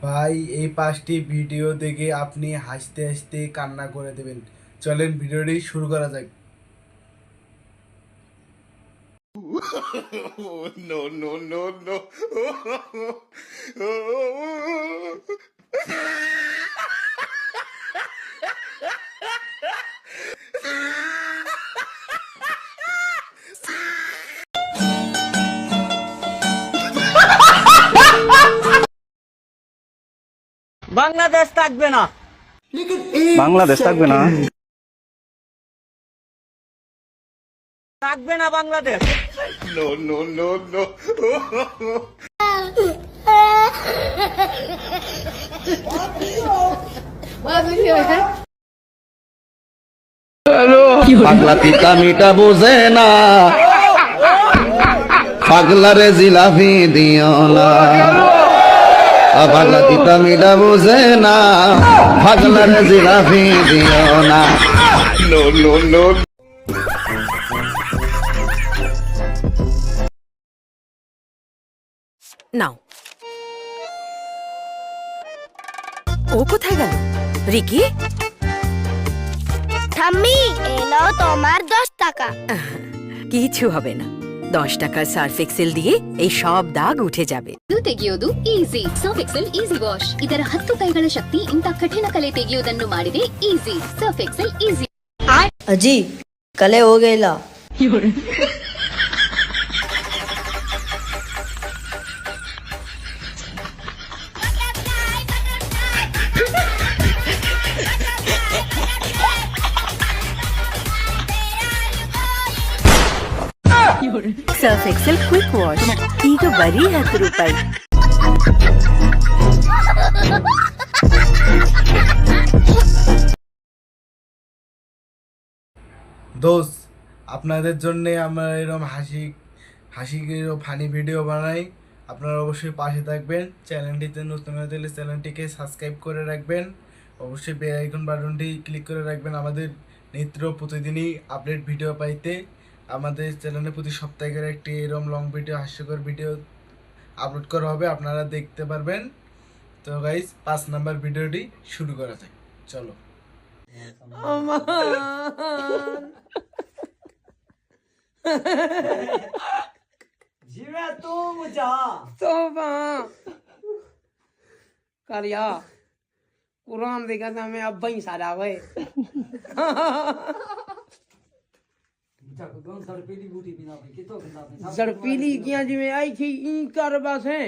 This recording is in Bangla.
ভাই এই 5টি ভিডিও দেখে আপনি হাসতে হাসতে কান্না করে দেবেন। চলেন ভিডিওটি শুরু করা যাক। No, no, no, no. Bangladesh থাকবে না। বাংলাদেশ থাকবে না। থাকবে না Bangladesh. No, no, no, no. পাগলা পিতা মিটা বোঝে না, পাগলারে জিলাপি দিও না। পাগলা পিতা মিটা বোঝে না, পাগলারে জিলাপি দিও না। No, no, no. নাও। ও কোথায় গেল? রিকি, ঠাম্মি এলো তোমার 10 টাকা। কিছু হবে না। 10 টাকার সার্ফ এক্সেল দিয়ে এই সব দাগ উঠে যাবে। ತೆಗೆಯೋದು easy. Surf Excel easy wash. ಇದರ 10 ಕೈಗಳ ಶಕ್ತಿ ಇಂಥ ಕಠಿಣ ಕಲೆ ತೆಗೆಯುವುದನ್ನು ಮಾಡಿದೆ ಈಸಿ. Surf Excel easy. ಅಜ್ಜಿ ಕಲೆ ಹೋಗಿಲ್ಲ. ಸರ್ಫ್ ಎಕ್ಸೆಲ್ ಕ್ವಿಕ್ ವಾಶ್ ಈಗ ಬರೀ 10 ರೂಪಾಯಿ। দোস্ত, আপনাদের জন্য আমরা এরকম হাসি ফানি ভিডিও বানাই। আপনারা অবশ্যই পাশে থাকবেন। চ্যানেলটিতে নতুন হয়ে থাকলে চ্যানেলটিকে সাবস্ক্রাইব করে রাখবেন। অবশ্যই বেল আইকন বাটনটি ক্লিক করে রাখবেন আমাদের নিত্য প্রতিদিনই আপডেট ভিডিও পাইতে। আমাদের চ্যানেলে প্রতি সপ্তাহে করে একটি এরকম লং ভিডিও, হাস্যকর ভিডিও আপলোড করা হবে, আপনারা দেখতে পারবেন। তো গাইস, 5 নাম্বার ভিডিওটি শুরু করা যাক। চলো। জিবে তুম যা तोबा करिया कुरान देखा था मैं अब ही सारा वे जड़पीली किया जी में आई थी इन कर बस है